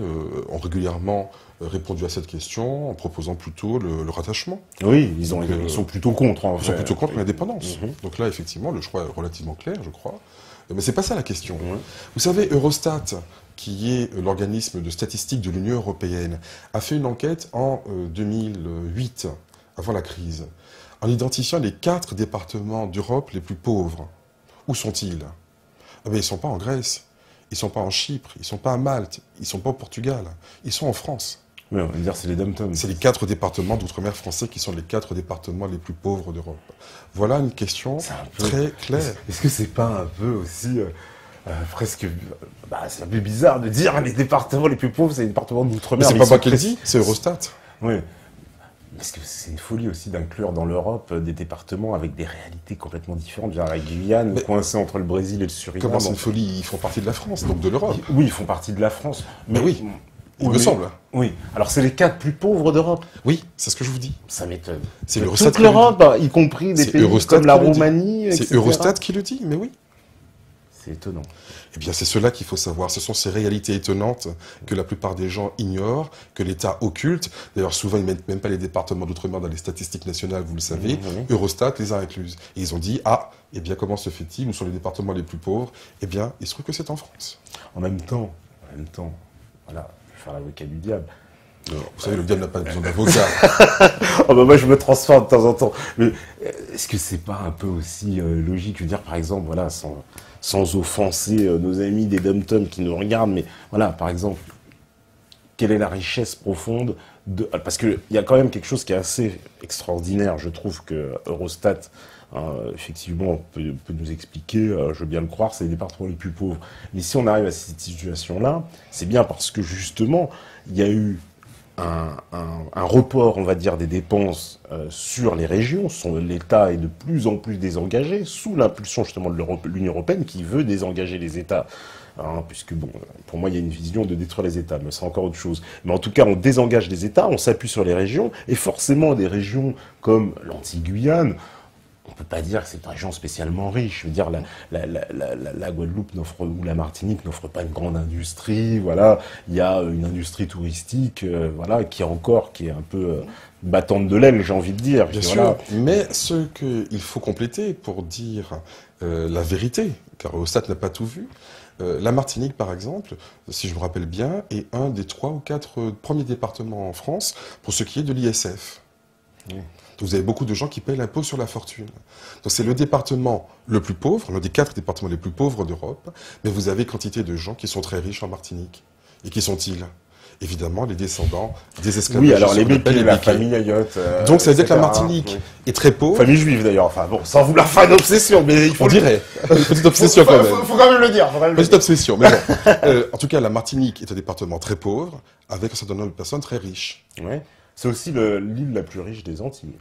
ont régulièrement répondu à cette question en proposant plutôt le rattachement. Oui, ils sont plutôt contre. En fait. Ils sont plutôt contre l'indépendance. Donc là, effectivement, le choix est relativement clair, je crois. Mais c'est pas ça la question. Vous savez, Eurostat, qui est l'organisme de statistique de l'Union européenne, a fait une enquête en 2008, avant la crise, en identifiant les 4 départements d'Europe les plus pauvres. Où sont-ils? Ils ne sont pas en Grèce, ils ne sont pas en Chypre, ils ne sont pas à Malte, ils ne sont pas au Portugal, ils sont en France. Oui, on va dire c'est les dom-toms. C'est les 4 départements d'outre-mer français qui sont les 4 départements les plus pauvres d'Europe. Voilà une question très claire. Est-ce que c'est pas un peu aussi... presque, c'est un peu bizarre de dire les départements les plus pauvres, c'est les départements d'outre-mer. Mais c'est pas moi qui le dis, c'est Eurostat. Oui, parce que c'est une folie aussi d'inclure dans l'Europe des départements avec des réalités complètement différentes. Genre la Guyane, coincée entre le Brésil et le Suriname. Comment c'est une folie? Ils font partie de la France, donc de l'Europe. Oui, ils font partie de la France. Mais oui, il me semble. Oui, alors c'est les 4 plus pauvres d'Europe. Oui, c'est ce que je vous dis. Ça m'étonne. C'est Eurostat toute l'Europe, y compris des pays comme la Roumanie, etc. C'est Eurostat qui le dit, mais oui. C'est étonnant. Eh bien, c'est cela qu'il faut savoir. Ce sont ces réalités étonnantes que la plupart des gens ignorent, que l'État occulte. D'ailleurs, souvent, ils ne mettent même pas les départements d'outre-mer dans les statistiques nationales, vous le savez. Eurostat les a incluses. Et ils ont dit, eh bien, comment se fait-il? Où sont les départements les plus pauvres? Eh bien, il se trouve que c'est en France. En même temps, voilà, je vais faire l'avocat du diable. Vous savez, le diable n'a pas besoin d'avocat. Moi, je me transforme de temps en temps. Mais est-ce que c'est pas un peu aussi logique? Je veux dire, par exemple, voilà, sans offenser nos amis des dom-toms qui nous regardent, mais voilà, par exemple, quelle est la richesse profonde parce qu'il y a quand même quelque chose qui est assez extraordinaire, je trouve, que Eurostat, effectivement, peut nous expliquer, je veux bien le croire, c'est les départements les plus pauvres. Mais si on arrive à cette situation-là, c'est bien parce que, justement, il y a eu un report, on va dire, des dépenses sur les régions. L'État est de plus en plus désengagé, sous l'impulsion justement de l'Union européenne qui veut désengager les États. Puisque, bon, pour moi, il y a une vision de détruire les États, mais c'est encore autre chose. Mais en tout cas, on désengage les États, on s'appuie sur les régions, et forcément, des régions comme l'Antilles-Guyane, on peut pas dire que c'est une région spécialement riche. Je veux dire, la Guadeloupe n'offre, ou la Martinique n'offre pas une grande industrie. Voilà, il y a une industrie touristique, voilà, qui est un peu battante de l'aile, j'ai envie de dire. Bien Puis sûr, voilà. mais ce qu'il faut compléter pour dire la vérité, car Eurostat n'a pas tout vu, la Martinique, par exemple, si je me rappelle bien, est un des 3 ou 4 premiers départements en France pour ce qui est de l'ISF. Oui. Vous avez beaucoup de gens qui payent l'impôt sur la fortune. Donc c'est le département le plus pauvre, l'un des 4 départements les plus pauvres d'Europe, mais vous avez quantité de gens qui sont très riches en Martinique. Et qui sont-ils? Évidemment, les descendants des esclaves. Oui, alors les Béquets, la famille Ayotte. Donc ça veut dire que la etc., Martinique oui. est très pauvre. Famille juive d'ailleurs, enfin bon, sans vouloir faire une obsession, mais il faut On dirait. Une petite obsession quand même. faut quand même le dire. Petite obsession, mais bon. En tout cas, la Martinique est un département très pauvre, avec un certain nombre de personnes très riches. Ouais. C'est aussi l'île la plus riche des Antilles.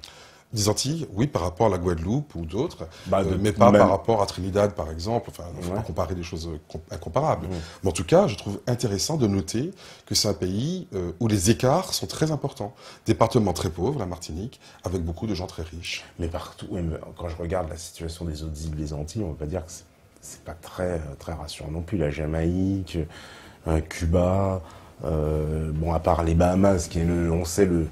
Des Antilles, oui, par rapport à la Guadeloupe ou d'autres, mais même- pas par rapport à Trinidad, par exemple. Enfin, il ne faut Ouais. pas comparer des choses incomparables. Ouais. Mais en tout cas, je trouve intéressant de noter que c'est un pays où les écarts sont très importants. Département très pauvre, la Martinique, avec beaucoup de gens très riches. Mais partout, ouais, mais quand je regarde la situation des autres îles des Antilles, on va dire que c'est pas très rassurant non plus. La Jamaïque, Cuba, bon, à part les Bahamas, qui est on sait Oui,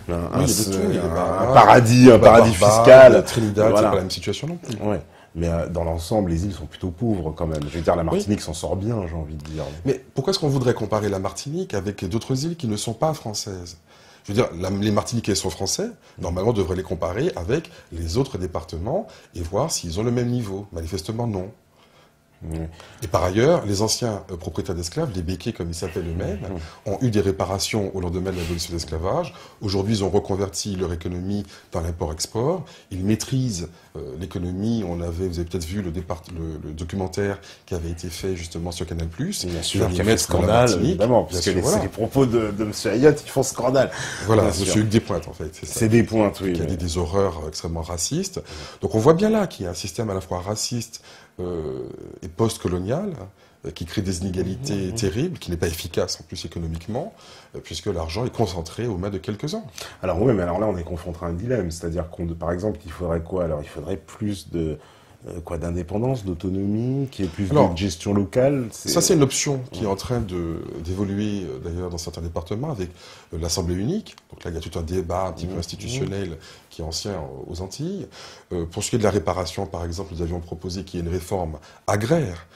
il y a de tout, il y a un paradis Barbade, fiscal. Trinidad, Voilà. c'est pas la même situation non plus. Ouais. Mais dans l'ensemble, les îles sont plutôt pauvres quand même. Je veux dire, la Martinique s'en sort bien, j'ai envie de dire. Mais pourquoi est-ce qu'on voudrait comparer la Martinique avec d'autres îles qui ne sont pas françaises? Je veux dire, les Martiniquais sont français, normalement on devrait les comparer avec les autres départements et voir s'ils ont le même niveau. Manifestement non. Ouais. Et par ailleurs, les anciens propriétaires d'esclaves, les béquets comme ils s'appellent eux-mêmes, ont eu des réparations au lendemain de l'abolition de l'esclavage. Aujourd'hui, ils ont reconverti leur économie dans l'import-export. Ils maîtrisent l'économie. Vous avez peut-être vu le documentaire qui avait été fait justement sur Canal+. Bien sûr, Ils qui a fait mettent scandale, Martinique. évidemment, Bien parce sûr, que voilà. c'est les propos de M. Ayotte qui font scandale. Voilà, Bien monsieur sûr. Hugues Despointes, en fait. C'est ça. C'est des points, oui. Il y a des horreurs extrêmement racistes. Donc on voit bien là qu'il y a un système à la fois raciste et post-colonial qui crée des inégalités terribles, qui n'est pas efficace en plus économiquement, puisque l'argent est concentré aux mains de quelques-uns. Alors oui, mais alors là, on est confronté à un dilemme. C'est-à-dire par exemple, il faudrait quoi? Alors, il faudrait plus d'indépendance, d'autonomie, qui est plus de gestion locale. Ça, c'est une option qui est en train d'évoluer, d'ailleurs, dans certains départements, avec l'Assemblée unique. Donc là, il y a tout un débat un petit peu institutionnel qui est ancien aux Antilles. Pour ce qui est de la réparation, par exemple, nous avions proposé qu'il y ait une réforme agraire,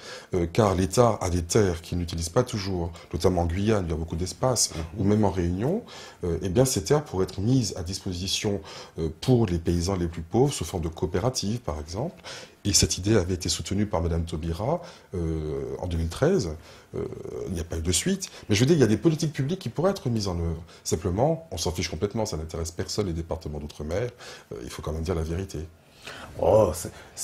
car l'État a des terres qu'il n'utilise pas toujours, notamment en Guyane, il y a beaucoup d'espace, ou même en Réunion. Eh bien, ces terres pourraient être mises à disposition pour les paysans les plus pauvres, sous forme de coopératives, par exemple. Et cette idée avait été soutenue par Mme Taubira en 2013. Il n'y a pas eu de suite. Mais je veux dire, il y a des politiques publiques qui pourraient être mises en œuvre. Simplement, on s'en fiche complètement, ça n'intéresse personne, les départements d'outre-mer. Il faut quand même dire la vérité. Oh,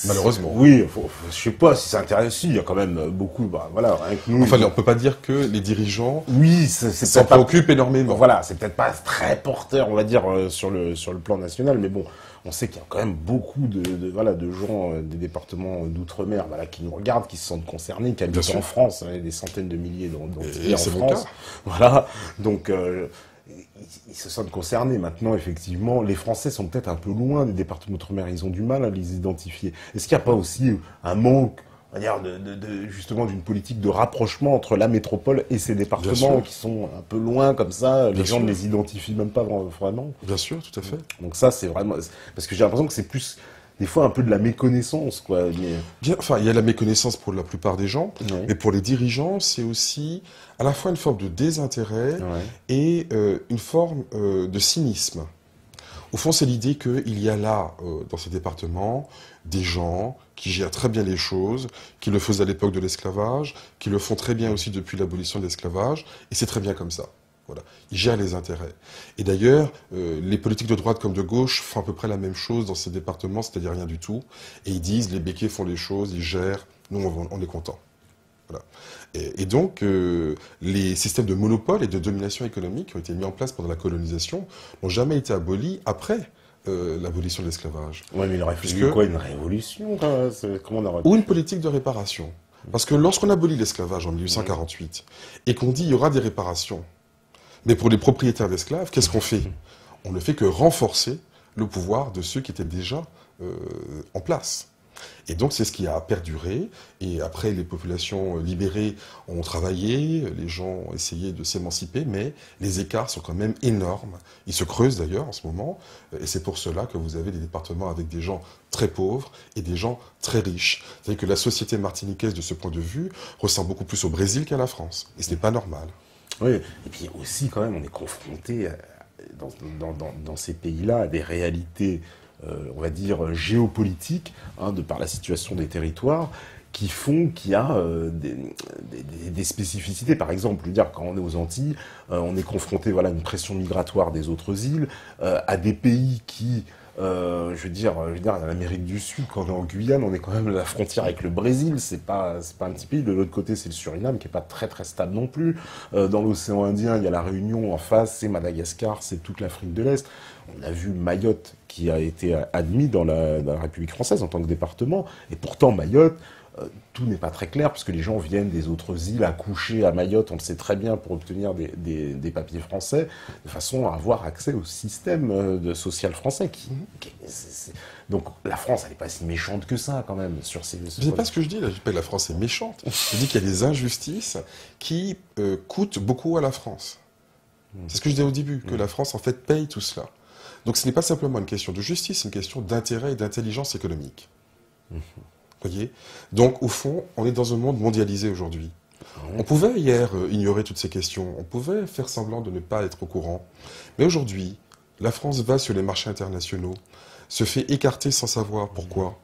Malheureusement. Oui, je sais pas si c'est intéressant. Il y a quand même beaucoup. Voilà, rien que nous. Enfin, on peut pas dire que les dirigeants oui, s'en préoccupent énormément. Voilà, c'est peut-être pas très porteur, on va dire, sur le plan national, mais bon, on sait qu'il y a quand même beaucoup de gens des départements d'outre-mer, voilà, qui nous regardent, qui se sentent concernés, qui habitent en France, des centaines de milliers d'Antillais en France. Voilà, donc ils se sentent concernés. Maintenant, effectivement, les Français sont peut-être un peu loin des départements d'outre-mer, ils ont du mal à les identifier. Est-ce qu'il n'y a pas aussi un manque, on va dire, justement d'une politique de rapprochement entre la métropole et ces départements qui sont un peu loin comme ça, les gens ne les identifient même pas vraiment. Bien sûr, tout à fait. Donc ça, c'est vraiment... Parce que j'ai l'impression que c'est plus, des fois, un peu de la méconnaissance, quoi. Bien, enfin, il y a la méconnaissance pour la plupart des gens, mais pour les dirigeants, c'est aussi à la fois une forme de désintérêt et une forme de cynisme. Au fond, c'est l'idée qu'il y a là, dans ces départements, des gens qui gèrent très bien les choses, qui le faisaient à l'époque de l'esclavage, qui le font très bien aussi depuis l'abolition de l'esclavage, et c'est très bien comme ça. Voilà. Ils gèrent les intérêts. Et d'ailleurs, les politiques de droite comme de gauche font à peu près la même chose dans ces départements, c'est-à-dire rien du tout. Et ils disent, les béquets font les choses, ils gèrent, nous on est contents. Voilà. Et donc, les systèmes de monopole et de domination économique qui ont été mis en place pendant la colonisation n'ont jamais été abolis après l'abolition de l'esclavage. Oui, mais il aurait fallu quoi, une révolution comment on aurait... Ou une politique de réparation. Parce que lorsqu'on abolit l'esclavage en 1848 et qu'on dit il y aura des réparations, mais pour les propriétaires d'esclaves, qu'est-ce qu'on fait? On ne fait que renforcer le pouvoir de ceux qui étaient déjà en place. Et donc c'est ce qui a perduré, et après les populations libérées ont travaillé, les gens ont essayé de s'émanciper, mais les écarts sont quand même énormes. Ils se creusent d'ailleurs en ce moment, et c'est pour cela que vous avez des départements avec des gens très pauvres et des gens très riches. C'est-à-dire que la société martiniquaise de ce point de vue ressemble beaucoup plus au Brésil qu'à la France, et ce n'est pas normal. Oui, et puis aussi quand même on est confronté dans ces pays-là à des réalités on va dire, géopolitiques, de par la situation des territoires, qui font qu'il y a des spécificités. Par exemple, je veux dire, quand on est aux Antilles, on est confronté à une pression migratoire des autres îles, à des pays qui... je veux dire, en Amérique du Sud, quand on est en Guyane, on est quand même à la frontière avec le Brésil. C'est pas un petit pays. De l'autre côté, c'est le Suriname qui est pas très très stable non plus. Dans l'océan Indien, il y a la Réunion en face, c'est Madagascar, c'est toute l'Afrique de l'Est. On a vu Mayotte qui a été admis dans la République française en tant que département. Et pourtant, Mayotte, tout n'est pas très clair, parce que les gens viennent des autres îles accoucher à Mayotte, on le sait très bien, pour obtenir des papiers français, de façon à avoir accès au système social français. Donc la France, elle n'est pas si méchante que ça, quand même, sur ces... Ce n'est pas ce que je dis, là, je dis pas que la France est méchante. Je dis qu'il y a des injustices qui coûtent beaucoup à la France. C'est ce que je disais au début, que la France, en fait, paye tout cela. Donc ce n'est pas simplement une question de justice, c'est une question d'intérêt et d'intelligence économique. Voyez ? Donc, au fond, on est dans un monde mondialisé aujourd'hui. On pouvait hier ignorer toutes ces questions, on pouvait faire semblant de ne pas être au courant. Mais aujourd'hui, la France va sur les marchés internationaux, se fait écarter sans savoir pourquoi.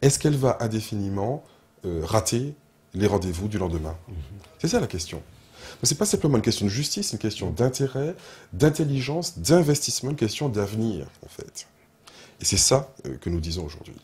Est-ce qu'elle va indéfiniment rater les rendez-vous du lendemain ? C'est ça la question. Ce n'est pas simplement une question de justice, c'est une question d'intérêt, d'intelligence, d'investissement, une question d'avenir, en fait. Et c'est ça que nous disons aujourd'hui.